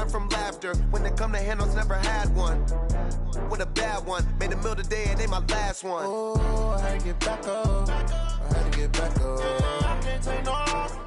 crying from laughter. When they come to handles, never had one. With a bad one, made a meal today and they my last one. Oh, I had to get back up. I had to get back up. I can't take no off.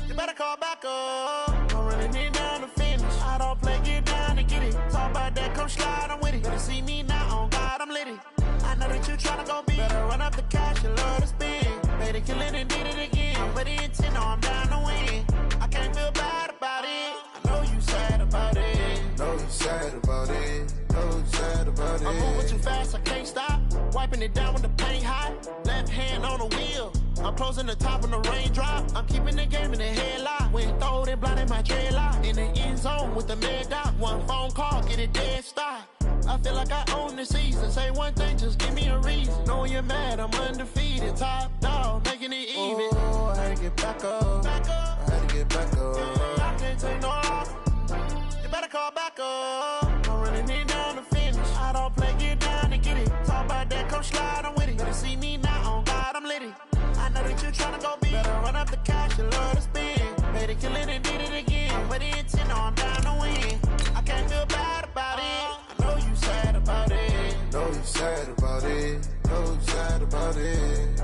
You better call back up. I'm running it down to finish. I don't play, get down to get it. Talk about that, come slide, I'm with it. Better see me now, on God, I'm litty. I know that you tryna go big. Better run up the cash, you love to spend. Made a killing and did it again. With the intent, no, I'm down to win. I can't feel bad about it. I know you sad about it. Know you sad about it. Know you sad about it. I'm moving too fast, I can't stop. Wiping it down with the paint hot. Left hand on the wheel. I'm closing the top when the raindrop. I'm keeping the game in the headlock. When throwed and blinded my dreadlock. In the end zone with the mad dot. One phone call, get it dead stop. I feel like I own the season. Say one thing, just give me a reason. Knowing you're mad, I'm undefeated. Top dog, making it even. Oh, I had to get back up. I had to get back up. I can't take no off. You better call back up. I'm running it down to finish. I don't play, get down to get it. Talk about that, come slide, I'm with it. Better see me now, on God, I'm litty. I know that you tryna go big. Better run up the cash, you love to spend. Made a killing and did it again. With the intent, no, I'm down to win. I can't feel bad about it. I know you sad about it. Know you sad about it. Know you sad about it.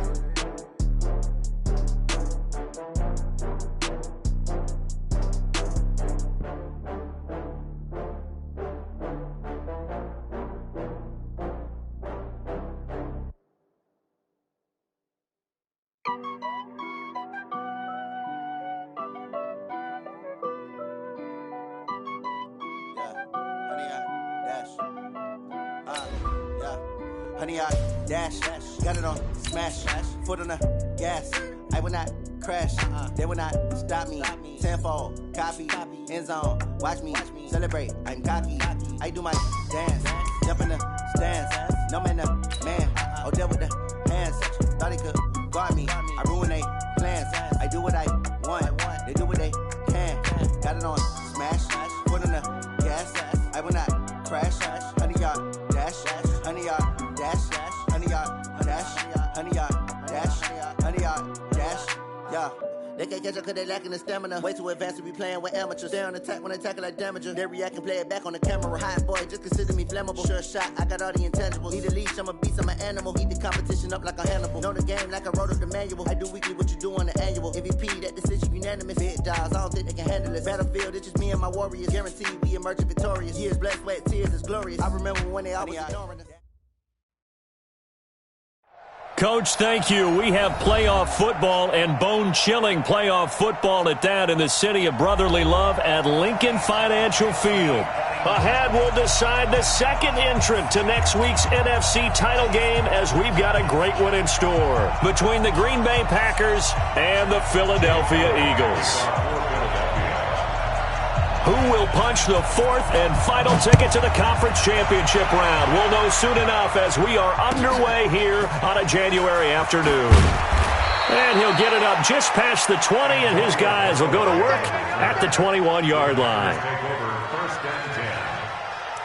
Honey, I dash, got it on smash, foot on the gas. I will not crash, they will not stop me. Tenfold, copy, end zone, watch me celebrate. I'm cocky, I do my dance, jump in the stands. No man, the man, oh, there with the hands. Thought he could guard me, I ruin they plans. I do what I want, they do what they can. Got it on smash, foot on the gas. I will not crash, honey, y'all dash, honey, y'all dash, honey, y'all dash, honey, y'all dash, honey, y'all dash, yeah. They can't catch up cause they lacking the stamina. Way too advanced to be playing with amateurs. They on attack when they tackle like damager. They react and play it back on the camera. Hot boy, just consider me flammable. Sure shot, I got all the intangibles. Need a leash, I'm a beast, I'm an animal. Eat the competition up like a Hannibal. Know the game like I wrote up the manual. I do weekly what you do on the annual. MVP, that decision unanimous. Big dogs, I don't think they can handle it. Battlefield, it's just me and my warriors. Guaranteed we emerge victorious. Years, blood, sweat, tears, it's glorious. I remember when they always ignoring us. Coach, thank you. We have playoff football and bone-chilling playoff football at that in the city of brotherly love at Lincoln Financial Field. Ahead, we'll decide the second entrant to next week's NFC title game as we've got a great one in store between the Green Bay Packers and the Philadelphia Eagles. Who will punch the fourth and final ticket to the conference championship round? We'll know soon enough as we are underway here on a January afternoon. And he'll get it up just past the 20, and his guys will go to work at the 21-yard line. First and 10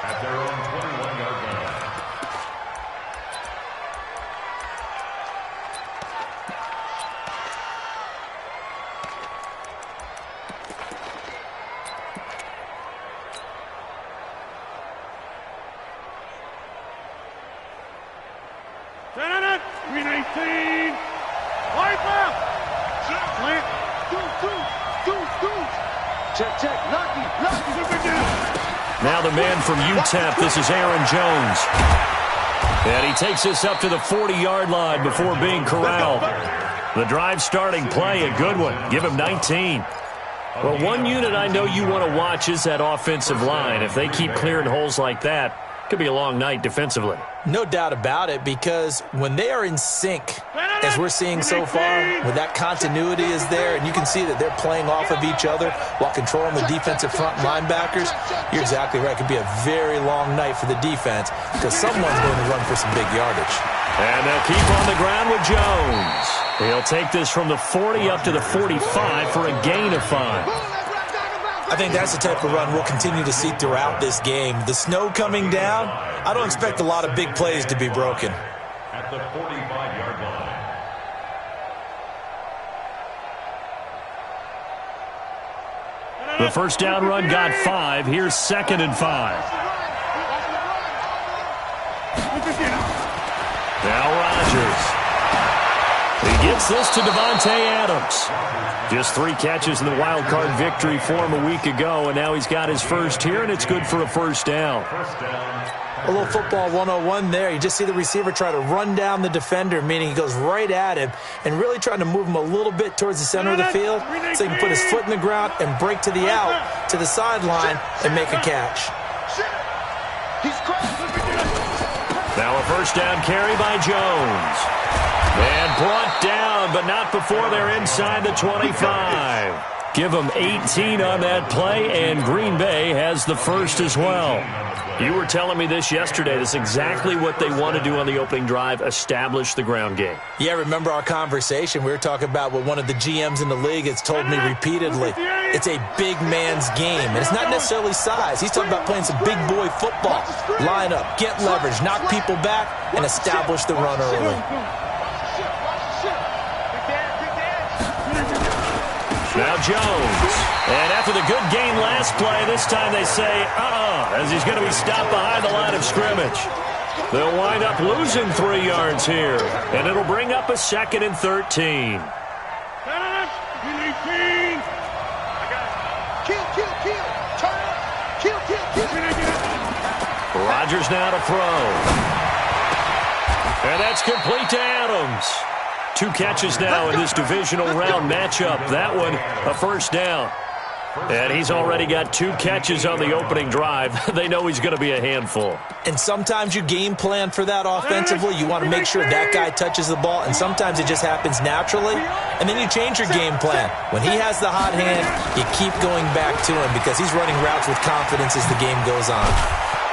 at their own 21-yard line. Green 18. Wipe out. Slant. Check. Lucky. Now the man from UTEP, this is Aaron Jones. And he takes this up to the 40-yard line before being corralled. The drive starting play, a good one. Give him 19. Well, one unit I know you want to watch is that offensive line. If they keep clearing holes like that, it could be a long night defensively. No doubt about it, because when they are in sync, as we're seeing so far, when that continuity is there, and you can see that they're playing off of each other while controlling the defensive front linebackers, you're exactly right. It could be a very long night for the defense because someone's going to run for some big yardage. And they'll keep on the ground with Jones. He'll take this from the 40 up to the 45 for a gain of 5. I think that's the type of run we'll continue to see throughout this game. The snow coming down, I don't expect a lot of big plays to be broken. At the 45-yard line. The first down run got 5. Here's 2nd and 5. Now Rodgers. He gets this to Davante Adams. Just 3 catches in the wild card victory for him a week ago, and now he's got his first here, and it's good for a first down. A little football 101 there. You just see the receiver try to run down the defender, meaning he goes right at him and really trying to move him a little bit towards the center of the field so he can put his foot in the ground and break to the out, to the sideline, and make a catch. Now a first down carry by Jones. And brought down, but not before they're inside the 25. Give them 18 on that play, and Green Bay has the first as well. You were telling me this yesterday. That's exactly what they want to do on the opening drive, establish the ground game. Yeah, remember our conversation? We were talking about what one of the GMs in the league has told me repeatedly. It's a big man's game, and it's not necessarily size. He's talking about playing some big boy football. Line up, get leverage, knock people back, and establish the run early. Now Jones. And after the good game last play, this time they say, as he's going to be stopped behind the line of scrimmage. They'll wind up losing 3 yards here, and it'll bring up a 2nd and 13. Rodgers now to throw. And that's complete to Adams. 2 catches now in this divisional round matchup. That one, a first down. And he's already got 2 catches on the opening drive. They know he's going to be a handful. And sometimes you game plan for that offensively. You want to make sure that guy touches the ball, and sometimes it just happens naturally. And then you change your game plan. When he has the hot hand, you keep going back to him because he's running routes with confidence as the game goes on.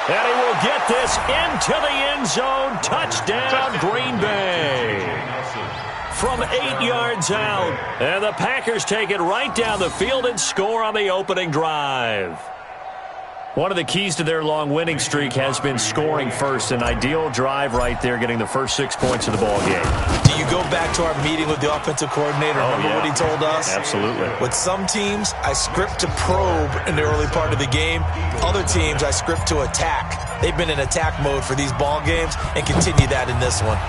And he will get this into the end zone. Touchdown, Green Bay. From 8 yards out. And the Packers take it right down the field and score on the opening drive. One of the keys to their long winning streak has been scoring first. An ideal drive right there, getting the first 6 points of the ball game. Do you go back to our meeting with the offensive coordinator? Remember what he told us? Absolutely. With some teams, I script to probe in the early part of the game. Other teams, I script to attack. They've been in attack mode for these ball games and continue that in this one.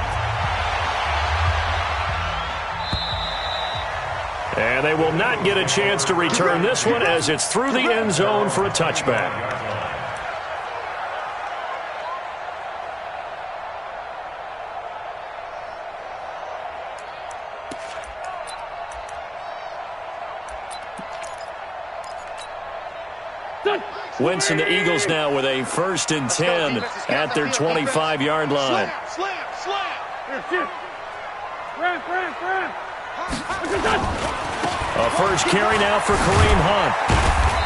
And they will not get a chance to return this one as it's through the end zone for a touchback. Wentz and the Eagles now with a 1st and 10 at their 25-yard line. A first carry now for Kareem Hunt.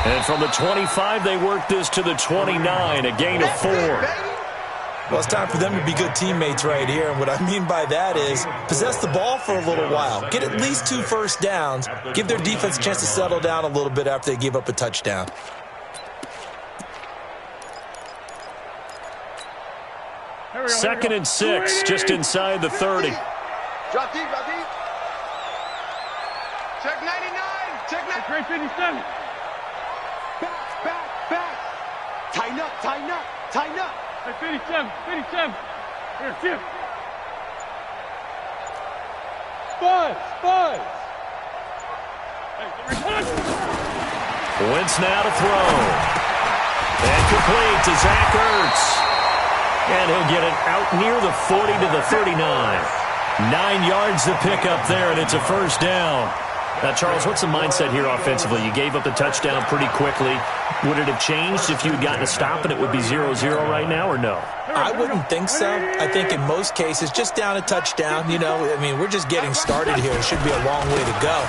And from the 25, they work this to the 29, a gain of 4. Well, it's time for them to be good teammates right here. And what I mean by that is possess the ball for a little while. Get at least 2 first downs. Give their defense a chance to settle down a little bit after they give up a touchdown. Second and 6, just inside the 30. Drop deep, drop deep. Check 99. Check 57. Back. Tighten up. Check 57. Here, shift. Buzz. Wentz now to throw. And complete to Zach Ertz. And he'll get it out near the 40 to the 39. 9 yards to pick up there, and it's a first down. Now, Charles, what's the mindset here offensively? You gave up the touchdown pretty quickly. Would it have changed if you had gotten a stop and it would be 0-0 right now, or no? I wouldn't think so. I think in most cases, just down a touchdown, we're just getting started here. It should be a long way to go.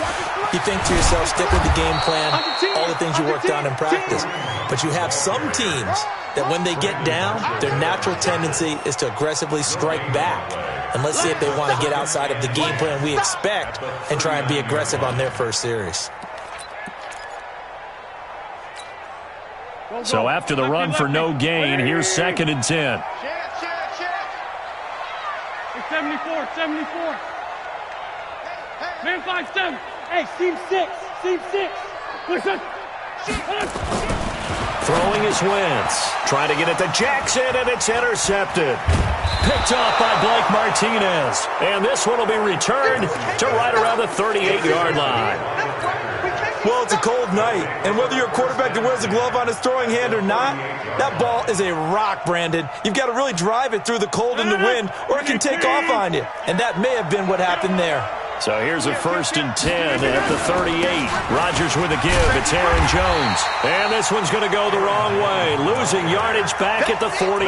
You think to yourself, stick with the game plan, all the things you worked on in practice. But you have some teams that when they get down, their natural tendency is to aggressively strike back. And let's see if they want to get outside of the game plan we expect and try and be aggressive on their first series. So after the run for no gain, here's 2nd and 10. Check. 74. Man 5-7. Hey, seam 6. Listen. Throwing his Wentz. Trying to get it to Jackson, and it's intercepted. Picked off by Blake Martinez. And this one will be returned to right around the 38-yard line. Well, it's a cold night, and whether you're a quarterback that wears a glove on his throwing hand or not, that ball is a rock, Brandon. You've got to really drive it through the cold and the wind, or it can take off on you. And that may have been what happened there. So here's a 1st and 10 at the 38. Rodgers with a give. It's Aaron Jones. And this one's going to go the wrong way. Losing yardage back at the 42.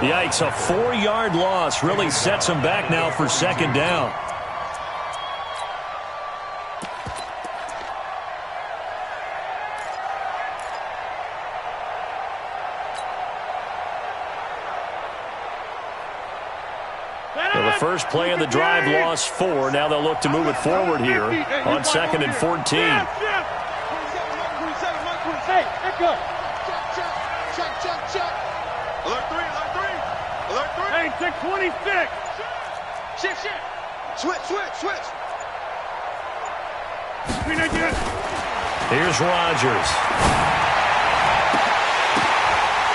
Yikes, a 4-yard loss really sets him back now for 2nd down. First play of the drive lost 4. Now they'll look to move it forward here on 2nd and 14. Hey, check 26. Shift. Switch. Here's Rodgers.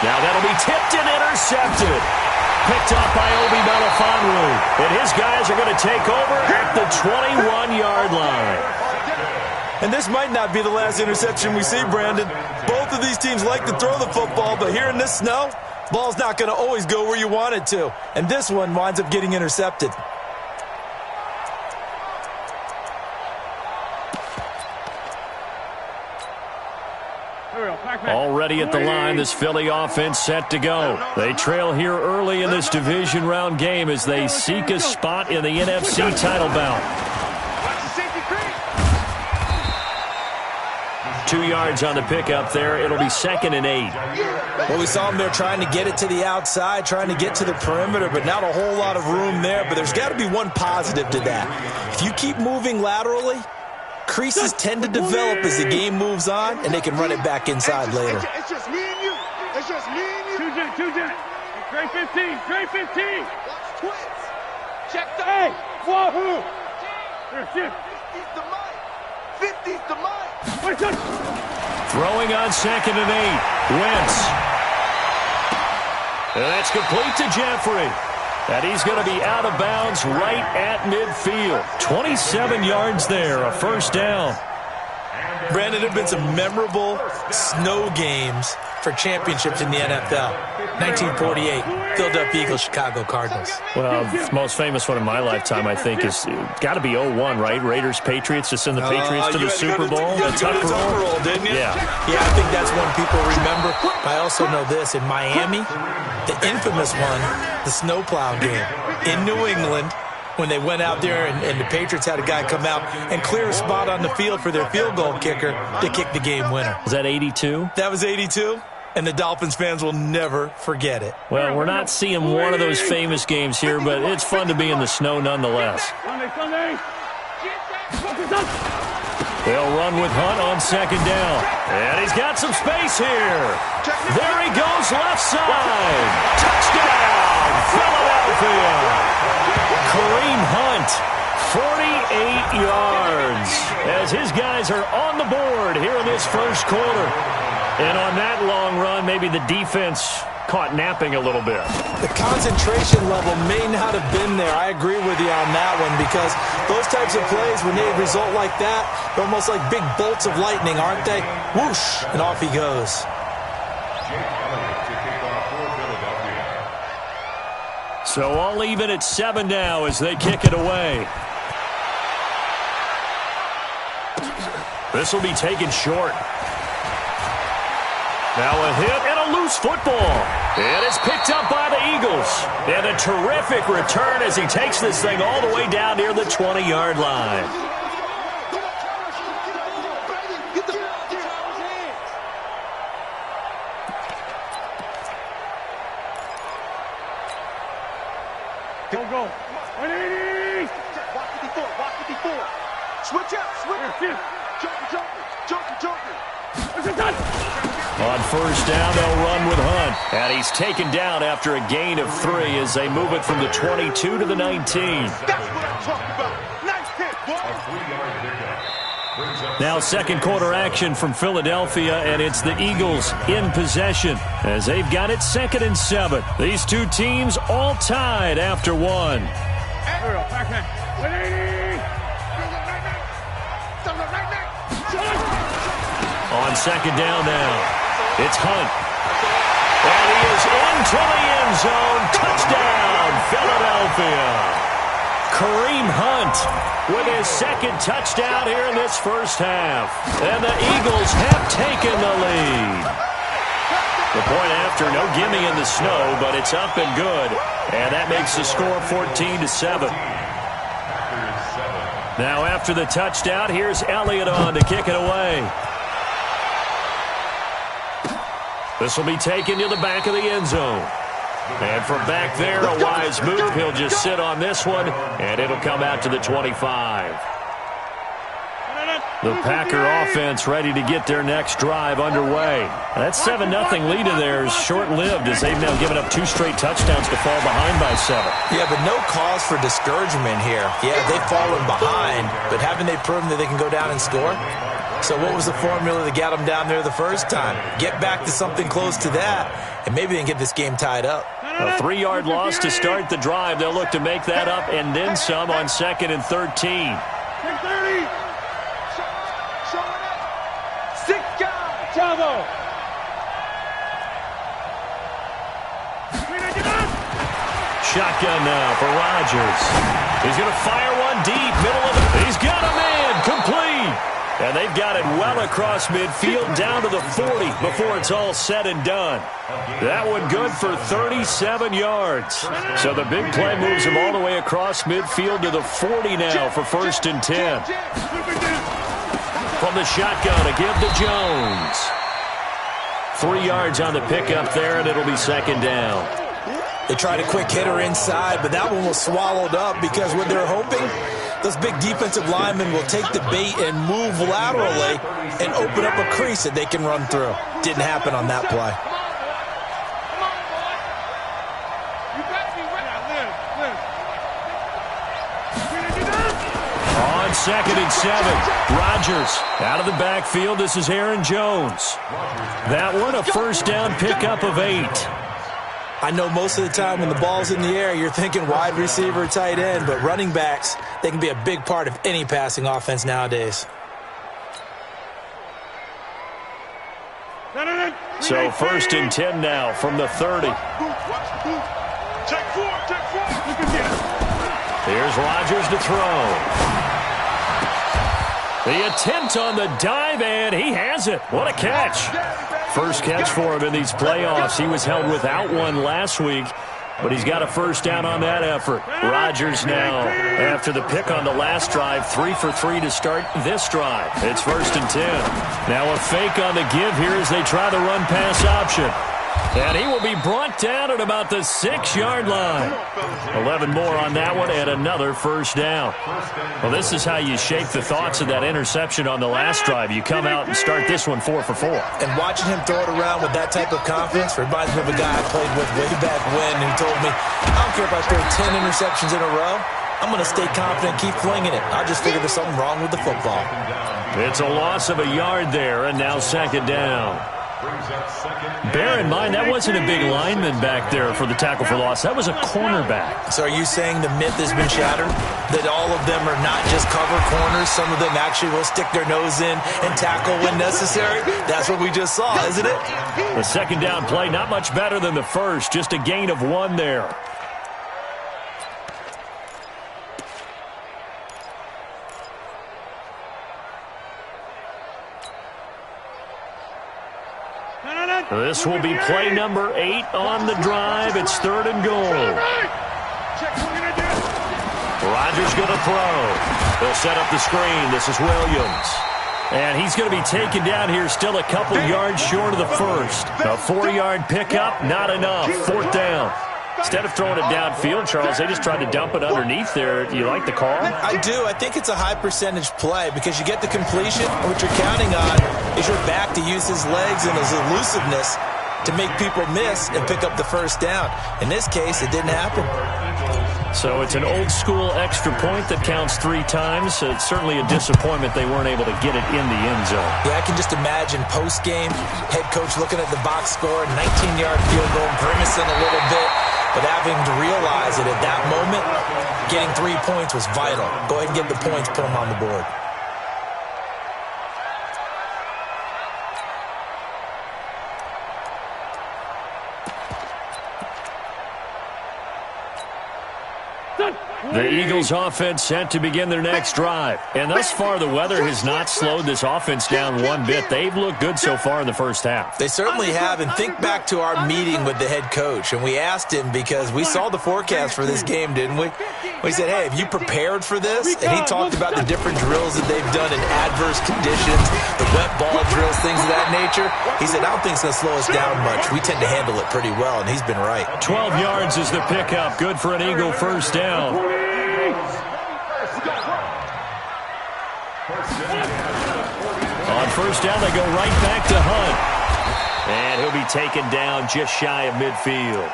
Now that'll be tipped and intercepted. Picked up by Obi Melifonwu. And his guys are going to take over at the 21-yard line. And this might not be the last interception we see, Brandon. Both of these teams like to throw the football, but here in this snow, ball's not going to always go where you want it to. And this one winds up getting intercepted. Already at the line, this Philly offense set to go. They trail here early in this division round game as they seek a spot in the NFC title bout. 2 yards on the pickup there. It'll be 2nd and 8. Well, we saw them there trying to get it to the outside, trying to get to the perimeter, but not a whole lot of room there. But there's got to be one positive to that. If you keep moving laterally, creases tend to develop as the game moves on, and they can run it back inside later. It's just me and you. Two jet. Great 15. Watch twins. Check the hey. Wahoo. Here, shift. 50's the mic. Throwing on 2nd and 8. Wentz. And that's complete to Jeffrey. And he's going to be out of bounds right at midfield. 27 yards there, a 1st down. Brandon, there have been some memorable snow games for championships in the NFL. 1948, Philadelphia Eagles, Chicago Cardinals. Well, the most famous one in my lifetime, I think, is got to be 01, right? Raiders, Patriots, to send the Patriots to the Super Bowl. The Tucker roll, didn't you? Yeah, I think that's one people remember. But I also know this. In Miami, the infamous one, the snowplow game in New England, when they went out there and the Patriots had a guy come out and clear a spot on the field for their field goal kicker to kick the game winner. Was that 82? That was 82, and the Dolphins fans will never forget it. Well, we're not seeing one of those famous games here, but it's fun to be in the snow nonetheless. Sunday. They'll run with Hunt on 2nd down. And he's got some space here. There he goes, left side. Touchdown, Philadelphia. Kareem Hunt, 48 yards, as his guys are on the board here in this 1st quarter. And on that long run, maybe the defense caught napping a little bit. The concentration level may not have been there. I agree with you on that one, because those types of plays, when they result like that, they're almost like big bolts of lightning, aren't they? Whoosh, and off he goes. So all even at 7 now as they kick it away. This will be taken short. Now a hit and a loose football. And it's picked up by the Eagles. And a terrific return as he takes this thing all the way down near the 20-yard line. Go. 180. Walk 54. Switch up. Joker. On 1st down, they'll run with Hunt. And he's taken down after a gain of 3 as they move it from the 22 to the 19. That's what I'm talking about. Nice hit, boy. Now second quarter action from Philadelphia, and it's the Eagles in possession as they've got it 2nd and 7. These two teams all tied after one. On second down now, it's Hunt. And he is into the end zone. Touchdown, Philadelphia. Kareem Hunt with his second touchdown here in this first half. And the Eagles have taken the lead. The point after, no gimme in the snow, but it's up and good. And that makes the score 14-7. Now after the touchdown, here's Elliott on to kick it away. This will be taken to the back of the end zone. And from back there, a wise move. He'll just sit on this one, and it'll come out to the 25. The Packer offense ready to get their next drive underway. That 7-0 lead of theirs short-lived as they've now given up 2 straight touchdowns to fall behind by 7. Yeah, but no cause for discouragement here. Yeah, they've fallen behind, but haven't they proven that they can go down and score? So what was the formula that got them down there the first time? Get back to something close to that, and maybe they can get this game tied up. A 3-yard loss to start the drive. They'll look to make that up and then some on 2nd and 13. 6 guys, Chavo. Shotgun now for Rodgers. He's going to fire one deep, middle of it. He's got a man, complete. And they've got it well across midfield down to the 40 before it's all said and done. That one good for 37 yards. So the big play moves him all the way across midfield to the 40 now for 1st and 10. From the shotgun to give to Jones. 3 yards on the pickup there, and it'll be 2nd down. They tried a quick hitter inside, but that one was swallowed up because what they're hoping, those big defensive linemen will take the bait and move laterally and open up a crease that they can run through. Didn't happen on that play. On 2nd and 7, Rodgers out of the backfield. This is Aaron Jones. That one a 1st down pickup of 8. I know most of the time when the ball's in the air, you're thinking wide receiver, tight end, but running backs, they can be a big part of any passing offense nowadays. So 1st and 10 now from the 30. Here's Rodgers to throw. The attempt on the dive, and he has it. What a catch. First catch for him in these playoffs. He was held without one last week, but he's got a 1st down on that effort. Rodgers now, after the pick on the last drive, 3 for 3 to start this drive. It's 1st and 10. Now a fake on the give here as they try the run-pass option. And he will be brought down at about the 6-yard line. 11 more on that one and another 1st down. Well, this is how you shake the thoughts of that interception on the last drive. You come out and start this one 4 for 4. And watching him throw it around with that type of confidence reminds me of a guy I played with way back when who told me, I don't care if I throw 10 interceptions in a row. I'm going to stay confident and keep flinging it. I just figured there's something wrong with the football. It's a loss of a yard there, and now 2nd down. Bear in mind, that wasn't a big lineman back there for the tackle for loss. That was a cornerback. So are you saying the myth has been shattered? That all of them are not just cover corners? Some of them actually will stick their nose in and tackle when necessary? That's what we just saw, isn't it? The 2nd down play, not much better than the first. Just a gain of 1 there. This will be play number 8 on the drive. It's 3rd and goal. Rodgers going to throw. They'll set up the screen. This is Williams. And he's going to be taken down here still a couple yards short of the first. A 4-yard pickup, not enough. 4th down. Instead of throwing it downfield, Charles, they just tried to dump it underneath there. Do you like the call? I do. I think it's a high percentage play because you get the completion. And what you're counting on is your back to use his legs and his elusiveness to make people miss and pick up the 1st down. In this case, it didn't happen. So it's an old-school extra point that counts 3 times. So it's certainly a disappointment they weren't able to get it in the end zone. Yeah, I can just imagine post-game, head coach looking at the box score, 19-yard field goal, grimacing a little bit, but having to realize that at that moment, getting 3 points was vital. Go ahead and get the points, put them on the board. The Eagles offense set to begin their next drive. And thus far, the weather has not slowed this offense down one bit. They've looked good so far in the first half. They certainly have. And think back to our meeting with the head coach. And we asked him, because we saw the forecast for this game, didn't we? We said, hey, have you prepared for this? And he talked about the different drills that they've done in adverse conditions, the wet ball drills, things of that nature. He said, I don't think it's going to slow us down much. We tend to handle it pretty well, and he's been right. 12 yards is the pickup. Good for an Eagle first down. On first down, they go right back to Hunt. And he'll be taken down just shy of midfield.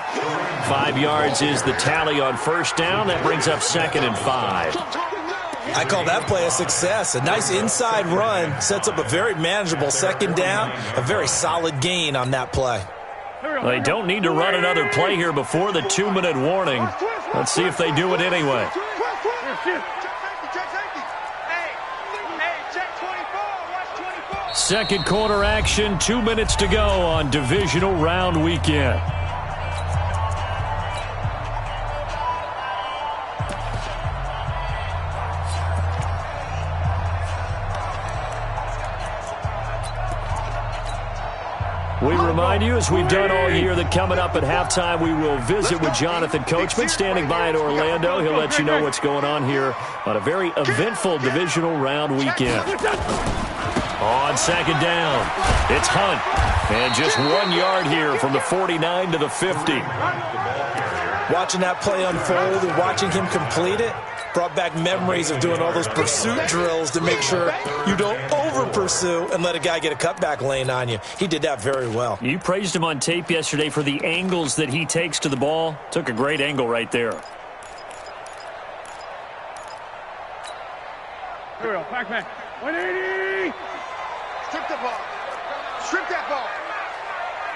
5 yards is the tally on first down. That brings up 2nd and 5. I call that play a success. A nice inside run sets up a very manageable 2nd down. A very solid gain on that play. They don't need to run another play here before the 2-minute warning. Let's see if they do it anyway. Second quarter action, 2 minutes to go on divisional round weekend. We remind you, as we've done all year, that coming up at halftime, we will visit with Jonathan Coachman, standing by in Orlando. He'll let you know what's going on here on a very eventful divisional round weekend. On second down, it's Hunt. And just 1 yard here from the 49 to the 50. Watching that play unfold and watching him complete it brought back memories of doing all those pursuit drills to make sure you don't over-pursue and let a guy get a cutback lane on you. He did that very well. You praised him on tape yesterday for the angles that he takes to the ball. Took a great angle right there. Here we go, back. 180! Strip the ball. Strip that ball.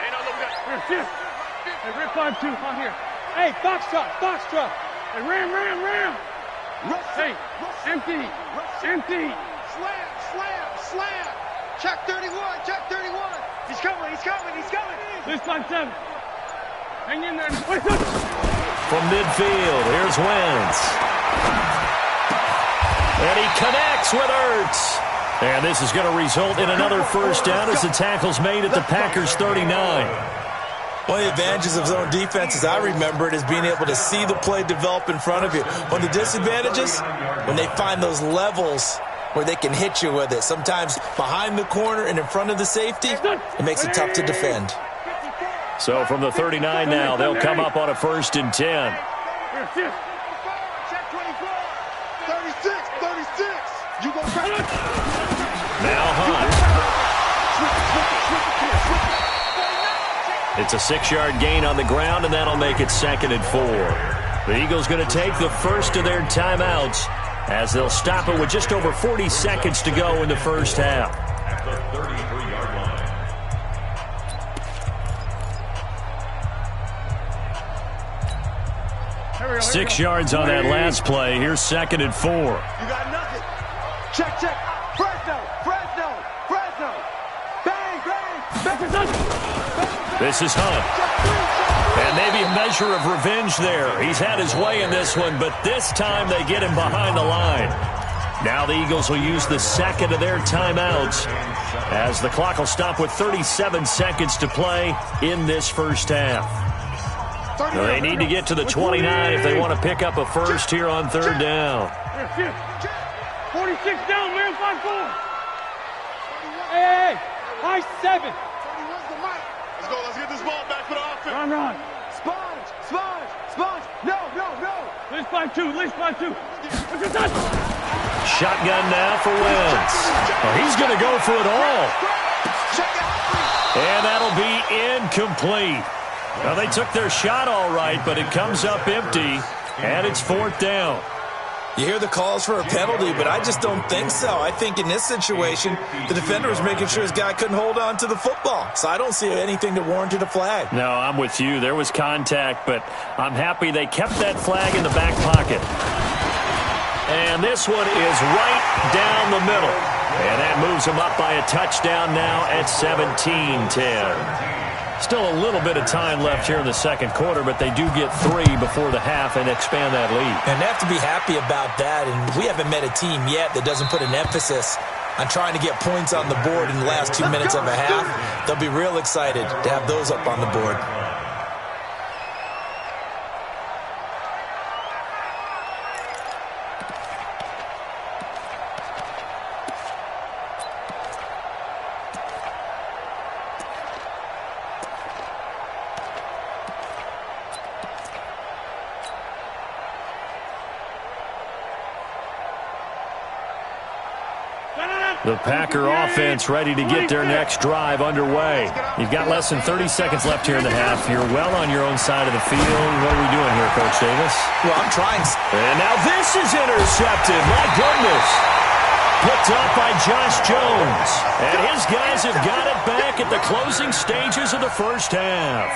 Ain't no looking good. Here, hey, rip 5-2 on here. Hey, box truck. Hey, ram. Hey, empty. Slam. Check 31. He's coming. This 5-7. Hang in there. From midfield, here's Wentz. And he connects with Ertz. And this is going to result in another first down as the tackle's made at the Packers' 39. One of the advantages of zone defense, as I remember it, is being able to see the play develop in front of you. One of the disadvantages, when they find those levels where they can hit you with it, sometimes behind the corner and in front of the safety, it makes it tough to defend. So from the 39 now, they'll come up on a 1st and 10. Now Hunt. It's a 6-yard gain on the ground, and that'll make it 2nd and 4. The Eagles going to take the first of their timeouts as they'll stop it with just over 40 seconds to go in the first half. At the 33-yard line. 6 yards on that last play. Here's 2nd and 4. You got nothing. Check. Fresno. Bang. This is Hunt. And maybe a measure of revenge there. He's had his way in this one, but this time they get him behind the line. Now the Eagles will use the second of their timeouts as the clock will stop with 37 seconds to play in this first half. They need to get to the 29 if they want to pick up a first here on 3rd down. 46 down, man, 5-4. Hey, high 7. Let's get this ball back for the offense. Run. Sponge. No. List 5-2. Shotgun now for Wentz. Oh, he's going to go for it all. And that'll be incomplete. Now, they took their shot all right, but it comes up empty. And it's 4th down. You hear the calls for a penalty, but I just don't think so. I think in this situation, the defender was making sure his guy couldn't hold on to the football. So I don't see anything that warranted a flag. No, I'm with you. There was contact, but I'm happy they kept that flag in the back pocket. And this one is right down the middle. And that moves them up by a touchdown now at 17-10. Still a little bit of time left here in the second quarter, but they do get 3 before the half and expand that lead. And they have to be happy about that. And we haven't met a team yet that doesn't put an emphasis on trying to get points on the board in the last 2 minutes of a half. They'll be real excited to have those up on the board. The Packer offense ready to get their next drive underway. You've got less than 30 seconds left here in the half. You're well on your own side of the field. What are we doing here, Coach Davis? Well, I'm trying. And now this is intercepted. My goodness. Picked up by Josh Jones. And his guys have got it back at the closing stages of the first half.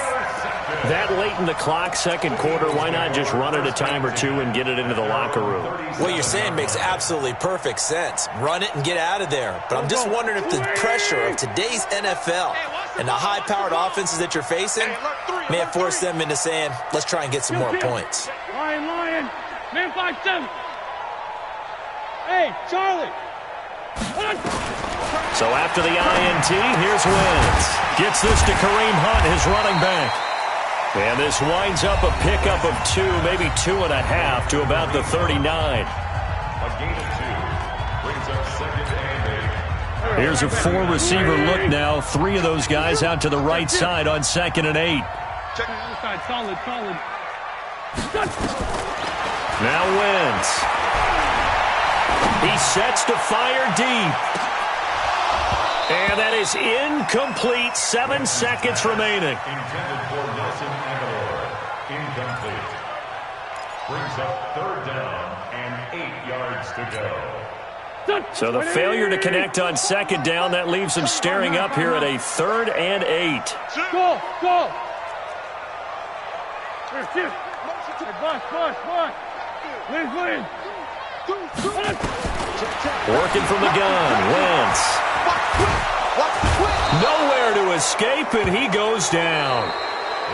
That late in the clock, second quarter, why not just run it a time or two and get it into the locker room? What you're saying makes absolutely perfect sense. Run it and get out of there. But I'm just wondering if the pressure of today's NFL and the high-powered offenses that you're facing may have forced them into saying, let's try and get some more points. Lion. Man 5-7. Hey, Charlie. So after the INT, here's Wentz. Gets this to Kareem Hunt, his running back. And this winds up a pickup of 2, maybe 2.5 to about the 39. A gain of 2 brings up 2nd and 8. Here's a 4-receiver look now. 3 of those guys out to the right side on 2nd and 8. Check the other side. Solid. Now Wentz. He sets to fire deep. And that is incomplete. 7 seconds remaining. Intended for Nelson Aguilar. Incomplete. Brings up 3rd down and 8 yards to go. So the failure to connect on 2nd down, that leaves them staring up here at a 3rd and 8. Go. Here. Boss. Lead. Working from the gun, Wentz. Nowhere to escape, and he goes down.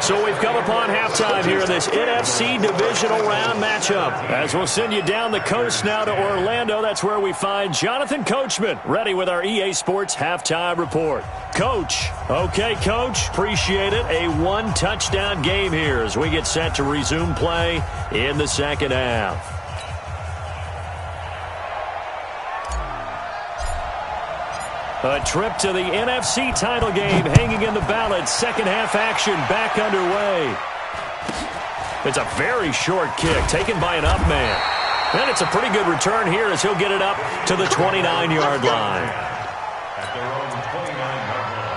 So we've come upon halftime here in this NFC divisional round matchup. As we'll send you down the coast now to Orlando, that's where we find Jonathan Coachman, ready with our EA Sports halftime report. Coach. Okay, Coach. Appreciate it. A 1-touchdown game here as we get set to resume play in the second half. A trip to the NFC title game hanging in the balance. Second half action back underway. It's a very short kick taken by an up man. And it's a pretty good return here as he'll get it up to the 29-yard line. At their own 29-yard line.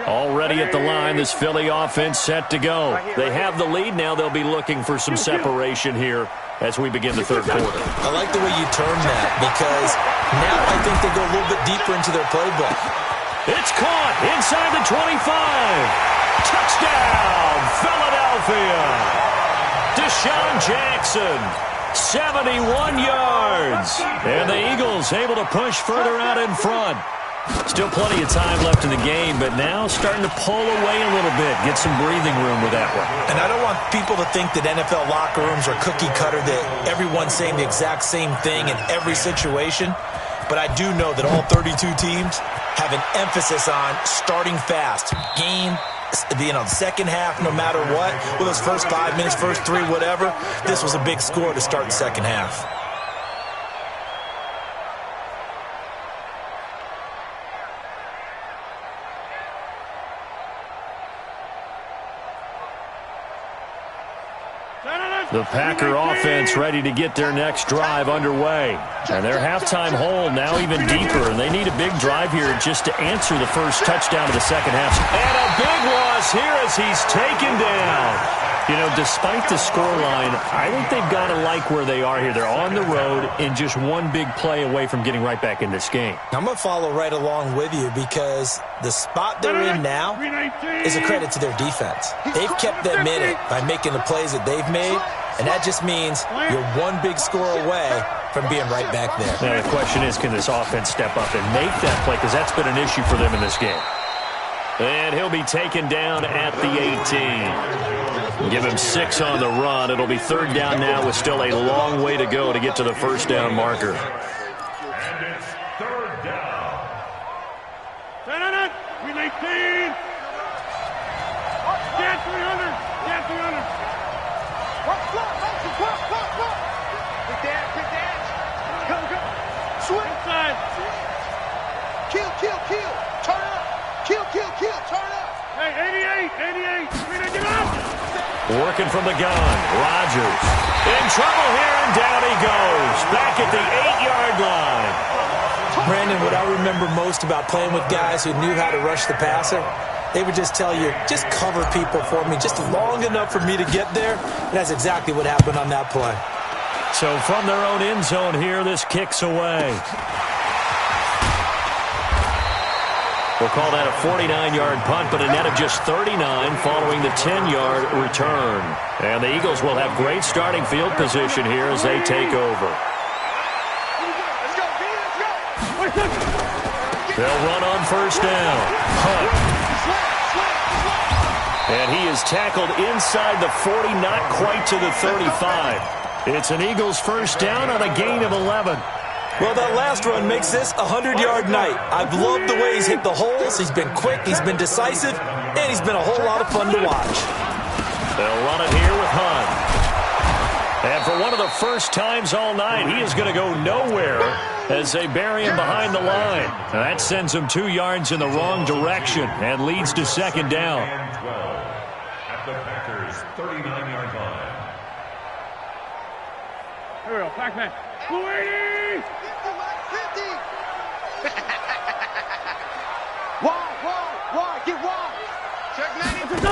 Already at the line, this Philly offense set to go. They have the lead. Now they'll be looking for some separation here as we begin the third quarter. I like the way you term that because now I think they go a little bit deeper into their playbook. It's caught inside the 25. Touchdown, Philadelphia. Deshaun Jackson, 71 yards. And the Eagles able to push further out in front. Still plenty of time left in the game, but now starting to pull away a little bit, get some breathing room with that one. And I don't want people to think that NFL locker rooms are cookie cutter, that everyone's saying the exact same thing in every situation. But I do know that all 32 teams have an emphasis on starting fast. Game, second half, no matter what. With those first 5 minutes, first 3, whatever, this was a big score to start the second half. The Packer offense ready to get their next drive underway. And their halftime hole now even deeper, and they need a big drive here just to answer the first touchdown of the second half. And a big loss here as he's taken down. You know, despite the scoreline, I think they've got to like where they are here. They're on the road and just one big play away from getting right back in this game. I'm going to follow right along with you because the spot they're in now is a credit to their defense. They've kept them in it by making the plays that they've made, and that just means you're one big score away from being right back there. Now, the question is, can this offense step up and make that play? Because that's been an issue for them in this game. And he'll be taken down at the 18. Give him 6 on the run. It'll be third down now with still a long way to go to get to the first down marker. And it's third down. Green 18. Stand 300. Stand 300. Quick dash. Go. Swing. Inside. Kill. Turn up. Kill. Turn up. Hey, 88. Green 18, get up. Working from the gun. Rodgers in trouble here, and down he goes. Back at the 8-yard line. Brandon, what I remember most about playing with guys who knew how to rush the passer, they would just tell you, just cover people for me, just long enough for me to get there. And that's exactly what happened on that play. So from their own end zone here, this kicks away. We'll call that a 49-yard punt, but a net of just 39 following the 10-yard return. And the Eagles will have great starting field position here as they take over. They'll run on first down. Hunt. And he is tackled inside the 40, not quite to the 35. It's an Eagles first down on a gain of 11. Well, that last run makes this a 100-yard night. I've loved the way he's hit the holes. He's been quick, he's been decisive, and he's been a whole lot of fun to watch. They'll run it here with Hunt. And for one of the first times all night, he is going to go nowhere as they bury him behind the line. And that sends him 2 yards in the wrong direction and leads to second down. And 12 at the Packers' 39-yard line. Here we go, Pac-Man. Blue 80! 50. Wide, get wide. Check 90.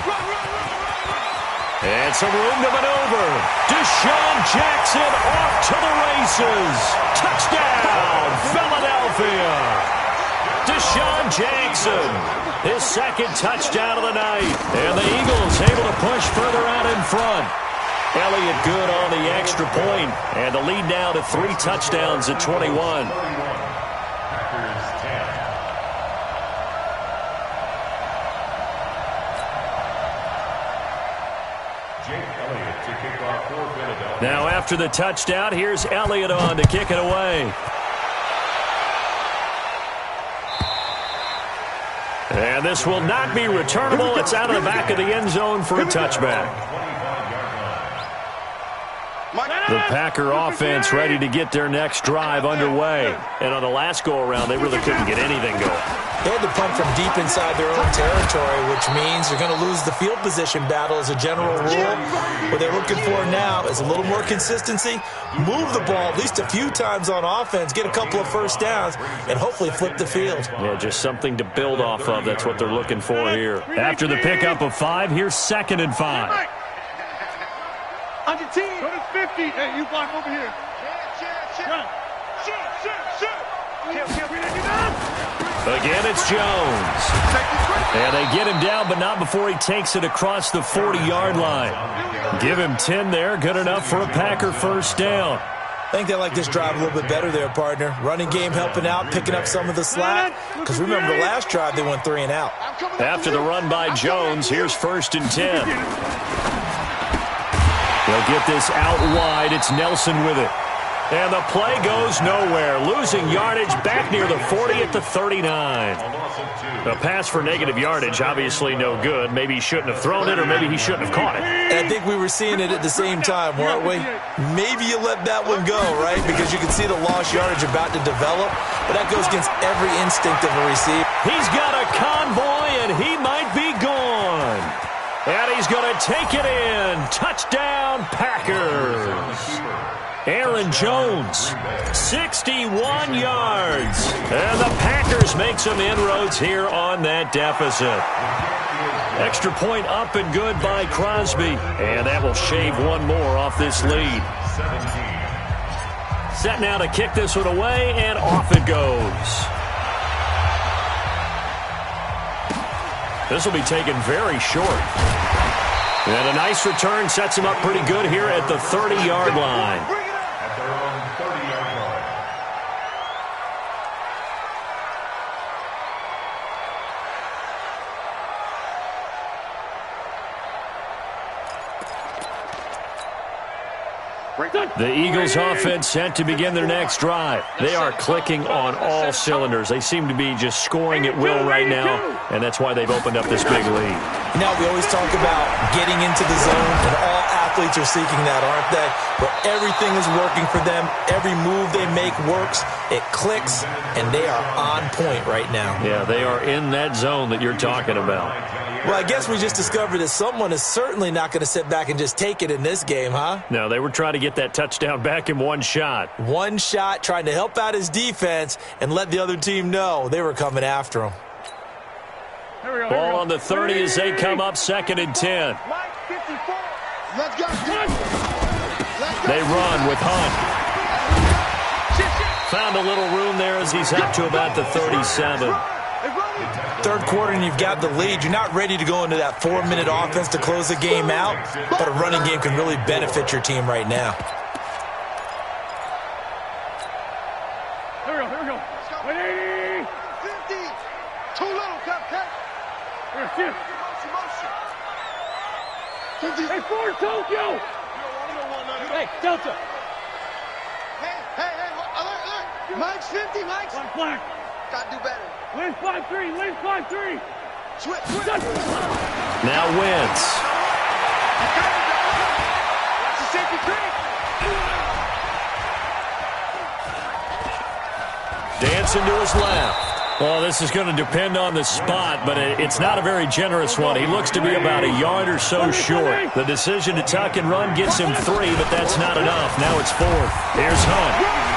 Run. And some room to maneuver. Deshaun Jackson off to the races. Touchdown, Philadelphia. Deshaun Jackson, his second touchdown of the night. And the Eagles able to push further out in front. Elliott good on the extra point, and the lead now to 3 touchdowns at 21. Packers 10. Jake Elliott to kick off for Philadelphia. Now after the touchdown, here's Elliott on to kick it away. And this will not be returnable. It's out of the back of the end zone for a touchback. The Packer offense ready to get their next drive underway. And on the last go-around, they really couldn't get anything going. They had to punt from deep inside their own territory, which means they're going to lose the field position battle as a general rule. What they're looking for now is a little more consistency, move the ball at least a few times on offense, get a couple of first downs, and hopefully flip the field. Yeah, just something to build off of. That's what they're looking for here. After the pickup of 5, here's 2nd and 5. Under 10. Go to 50. Hey, you block over here. Run. Again, it's Jones. And they get him down, but not before he takes it across the 40-yard line. Give him 10 there. Good enough for a Packer first down. I think they like this drive a little bit better there, partner. Running game helping out, picking up some of the slack. Because remember, the last drive they went 3 and out. After the run by Jones, here's 1st and 10. They'll get this out wide. It's Nelson with it. And the play goes nowhere. Losing yardage back near the 40 at the 39. A pass for negative yardage, obviously no good. Maybe he shouldn't have thrown it, or maybe he shouldn't have caught it. And I think we were seeing it at the same time, weren't we? Maybe you let that one go, right? Because you can see the lost yardage about to develop. But that goes against every instinct of a receiver. He's got a convoy, and he might be gone. And he's going to take it in. Touchdown, Packers. Aaron Jones, 61 yards. And the Packers make some inroads here on that deficit. Extra point up and good by Crosby. And that will shave one more off this lead. Set now to kick this one away, and off it goes. This will be taken very short. And a nice return sets him up pretty good here at the 30-yard line. At their own 30-yard line. The Eagles offense set to begin their next drive. They are clicking on all cylinders. They seem to be just scoring at will right now, and that's why they've opened up this big lead. You know, we always talk about getting into the zone, and all athletes are seeking that, aren't they? Where everything is working for them. Every move they make works. It clicks, and they are on point right now. Yeah, they are in that zone that you're talking about. Well, I guess we just discovered that someone is certainly not going to sit back and just take it in this game, huh? No, they were trying to get that touchdown back in one shot. One shot, trying to help out his defense and let the other team know they were coming after him. Ball on the 30 as they come up 2nd and 10. Let's go. They run with Hunt. Found a little room there as he's up to about the 37. Third quarter and you've got the lead. You're not ready to go into that 4-minute offense to close the game out, but a running game can really benefit your team right now. Here we go. 180. 50. Too little, cut. Here. Hey, Ford, Tokyo. Hey, Delta. Hey, alert. Mike's 50, Mike's. Black. Gotta do better. Win 5-3. Switch. Now Wentz. That's a safety trick. Dancing to his left. Well, this is going to depend on the spot, but it's not a very generous one. He looks to be about a yard or so short. The decision to tuck and run gets him 3, but that's not enough. Now it's 4th. Here's Hunt.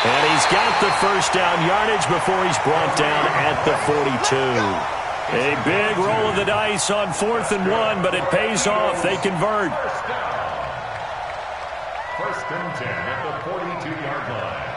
And he's got the first down yardage before he's brought down at the 42. A big roll of the dice on 4th and 1, but it pays off. They convert. First and 10 at the 42-yard line.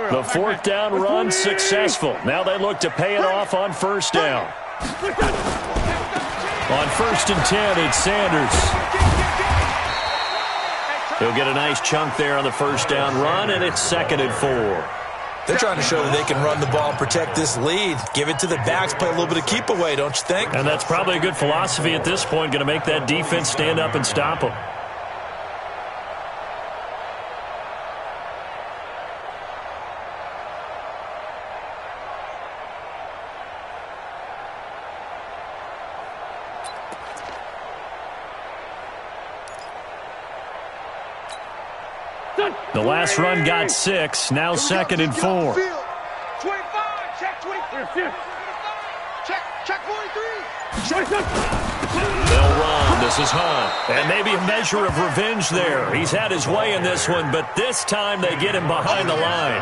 The 4th down run successful. Now they look to pay it off on 1st down. On 1st and 10, it's Sanders. He'll get a nice chunk there on the 1st down run, and it's 2nd and 4. They're trying to show that they can run the ball and protect this lead. Give it to the backs, play a little bit of keep away, don't you think? And that's probably a good philosophy at this point, going to make that defense stand up and stop them. The last run got 6. Now 2nd and 4. 25. Check 23. Check 43. They'll run. This is Hunt. And maybe a measure of revenge there. He's had his way in this one, but this time they get him behind the line.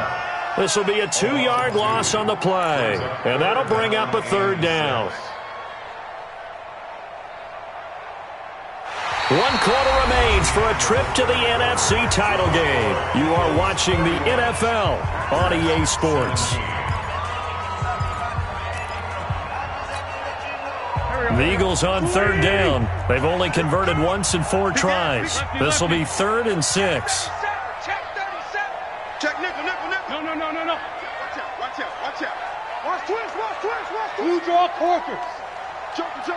This will be a 2-yard loss on the play. And that'll bring up a 3rd down. 1 quarter remains for a trip to the NFC title game. You are watching the NFL on EA Sports. The Eagles on 3rd down. They've only converted once in 4 tries. This will be 3rd and 6. Check 37. Check nickel. No. Watch out. Watch twist. Blue draw corkers. Joker.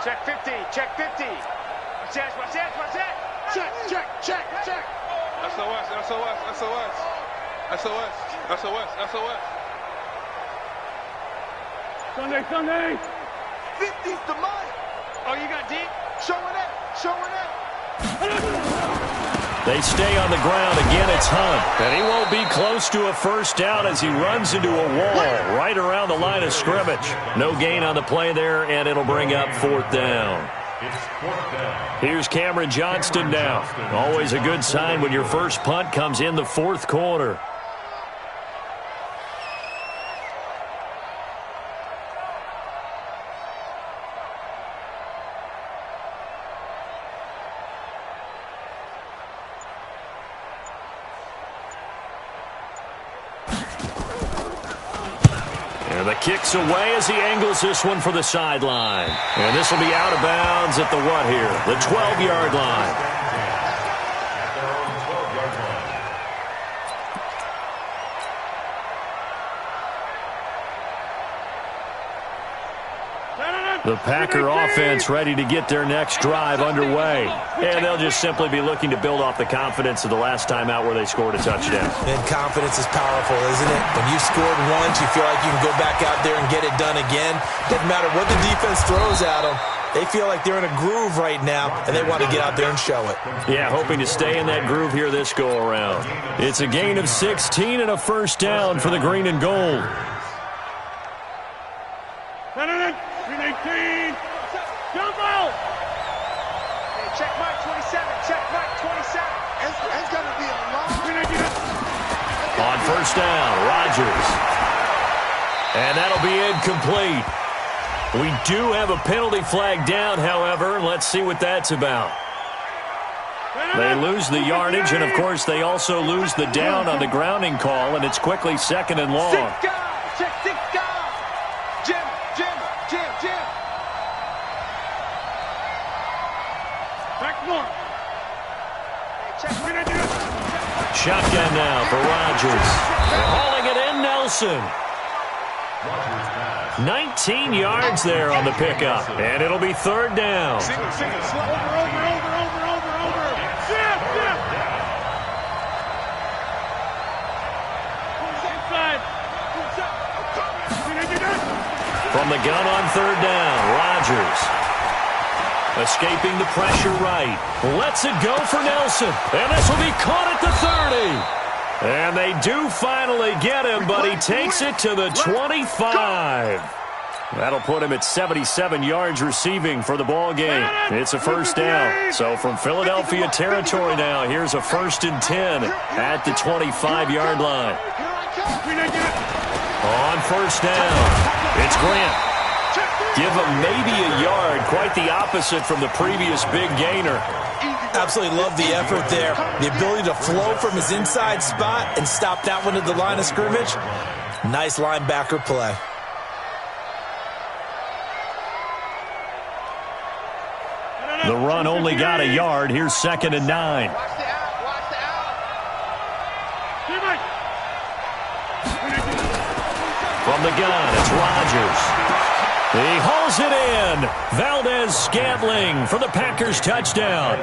Check 50. Watch that. Check. SOS. Sunday. 50's the money. Oh, you got deep? Show it up. Show it up. They stay on the ground. Again, it's Hunt. And he won't be close to a first down as he runs into a wall right around the line of scrimmage. No gain on the play there, and it'll bring up 4th down. Here's Cameron Johnston now. Always a good sign when your first punt comes in the 4th quarter. And the kick's away as he angles this one for the sideline. And this will be out of bounds at the what here? The 12-yard line. The Packer offense ready to get their next drive underway. And they'll just simply be looking to build off the confidence of the last time out where they scored a touchdown. And confidence is powerful, isn't it? When you scored once, you feel like you can go back out there and get it done again. Doesn't matter what the defense throws at them. They feel like they're in a groove right now, and they want to get out there and show it. Yeah, hoping to stay in that groove here this go-around. It's a gain of 16 and a first down for the green and gold. 18. Jump out. Hey, check Mike 27. Check Mike 27. It's going to be a long. On first down, Rodgers. And that'll be incomplete. We do have a penalty flag down, however. Let's see what that's about. They lose the yardage, and, of course, they also lose the down on the grounding call, and it's quickly 2nd and long. Check 6 guys. Jim. Back more. Shotgun now for Rodgers. They're hauling it in, Nelson. 19 yards there on the pickup, and it'll be 3rd down. Over. From the gun on 3rd down, Rodgers. Escaping the pressure right. Lets it go for Nelson. And this will be caught at the 30. And they do finally get him, but he takes it to the 25. That'll put him at 77 yards receiving for the ball game. It's a first down. So from Philadelphia territory now, here's a 1st and 10 at the 25-yard line. On first down, it's Grant. Give him maybe a yard, quite the opposite from the previous big gainer. Absolutely love the effort there. The ability to flow from his inside spot and stop that one at the line of scrimmage. Nice linebacker play. The run only got a yard. Here's 2nd and 9. Watch the out. From the gun, it's Rodgers. He hauls it in. Valdez-Scantling for the Packers touchdown.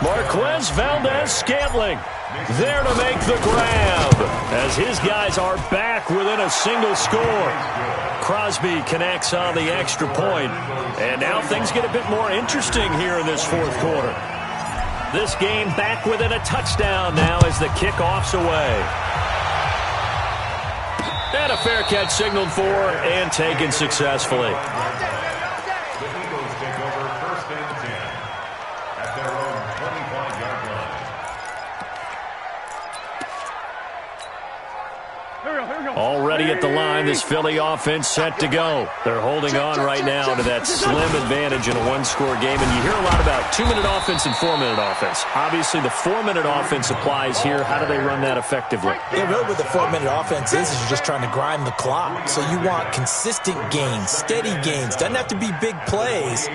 Marquez Valdez-Scantling there to make the grab as his guys are back within a single score. Crosby connects on the extra point, and now things get a bit more interesting here in this 4th quarter. This game back within a touchdown now as the kickoff's away. And a fair catch signaled for and taken successfully. The Eagles take over 1st and 10 at their own 25-yard line. Already at the line, this Philly offense set to go. They're holding on right now to that slim advantage in a one-score game. And you hear a lot about 2-minute offense and 4-minute offense. Obviously, the 4-minute offense applies here. How do they run that effectively? Yeah, really what the 4-minute offense is you're just trying to grind the clock. So you want consistent gains, steady gains. Doesn't have to be big plays,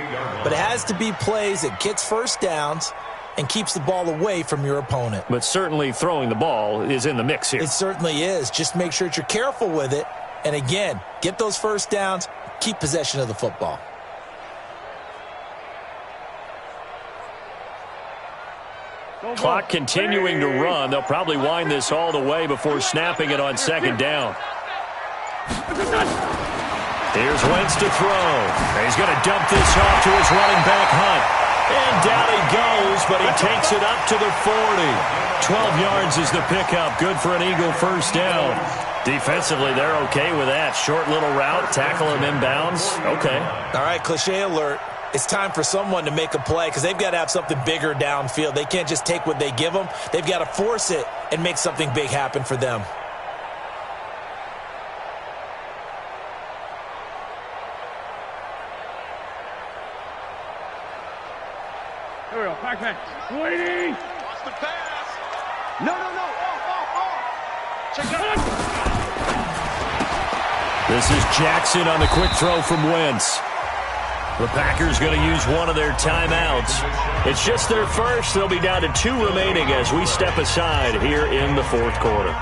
but it has to be plays that gets first downs and keeps the ball away from your opponent. But certainly throwing the ball is in the mix here. It certainly is. Just make sure that you're careful with it. And again, get those first downs, keep possession of the football. Clock continuing to run. They'll probably wind this all the way before snapping it on 2nd down. Here's Wentz to throw. He's going to dump this off to his running back, Hunt. And down he goes, but he takes it up to the 40. 12 yards is the pickup. Good for an Eagle first down. Defensively, they're okay with that. Short little route, tackle him inbounds. Okay. All right, cliche alert. It's time for someone to make a play because they've got to have something bigger downfield. They can't just take what they give them. They've got to force it and make something big happen for them. Here we go. Back. Waiting. What's the pass? No. Off. Check it out. This is Jackson on the quick throw from Wentz. The Packers going to use one of their timeouts. It's just their first. They'll be down to 2 remaining as we step aside here in the fourth quarter.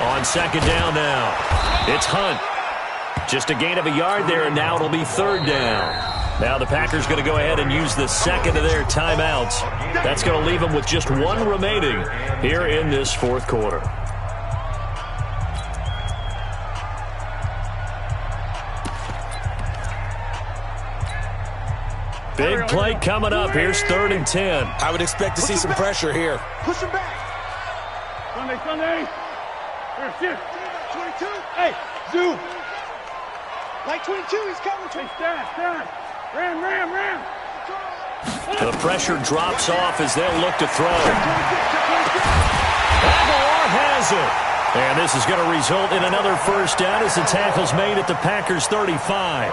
On second down now, it's Hunt. Just a gain of a yard there, and now it'll be third down. Now the Packers going to go ahead and use the second of their timeouts. That's going to leave them with just 1 remaining here in this fourth quarter. Big play coming up. Here's 3rd and 10. I would expect to see some pressure here. Push him back. Sunday. Here, shift. 22. Hey, zoom. Like 22, he's coming. Hey, stand. Ram. The pressure drops off as they'll look to throw. Aguilar has it. And this is going to result in another first down as the tackle's made at the Packers' 35.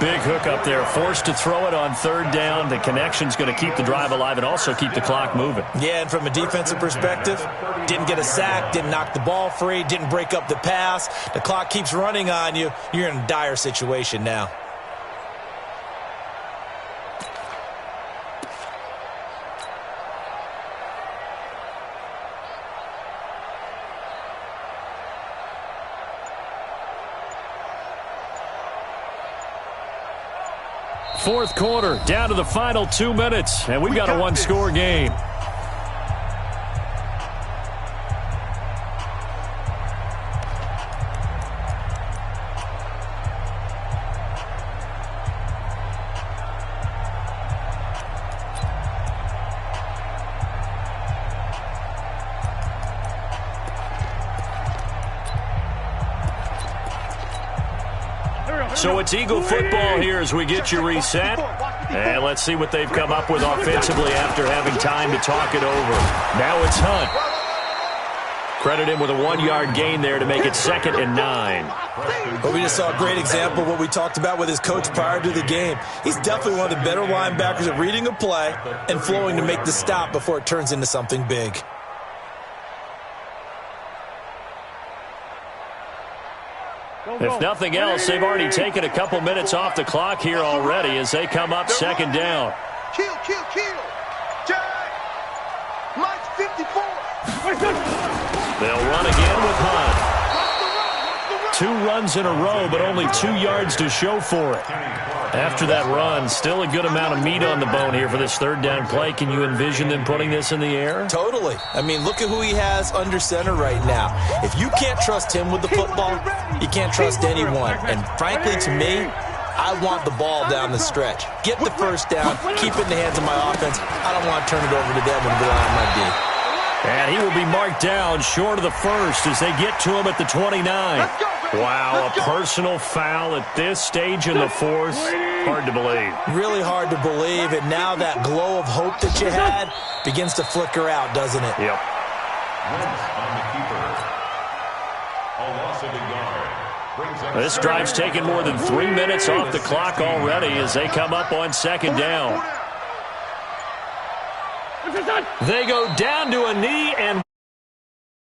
Big hook up there, forced to throw it on 3rd down. The connection's going to keep the drive alive and also keep the clock moving. Yeah, and from a defensive perspective, didn't get a sack, didn't knock the ball free, didn't break up the pass. The clock keeps running on you. You're in a dire situation now. Fourth quarter, down to the final 2 minutes, and we've got a 1-score game. So it's Eagle football here as we get you reset. And let's see what they've come up with offensively after having time to talk it over. Now it's Hunt. Credit him with a 1-yard gain there to make it 2nd and 9. Well, we just saw a great example of what we talked about with his coach prior to the game. He's definitely one of the better linebackers at reading a play and flowing to make the stop before it turns into something big. If nothing else, they've already taken a couple minutes off the clock here already as they come up 2nd down. Kill. Jack. Mike's 54. They'll run again with Hunt. 2 runs in a row, but only 2 yards to show for it. After that run, still a good amount of meat on the bone here for this 3rd down play. Can you envision them putting this in the air? Totally. I mean, look at who he has under center right now. If you can't trust him with the football, you can't trust anyone. And frankly, to me, I want the ball down the stretch. Get the first down, keep it in the hands of my offense. I don't want to turn it over to them and rely on my D. And he will be marked down short of the first as they get to him at the 29. Wow, a personal foul at this stage in the fourth. Hard to believe. Really hard to believe, and now that glow of hope that you had begins to flicker out, doesn't it? Yep. This drive's taken more than 3 minutes off the clock already as they come up on 2nd down. They go down to a knee and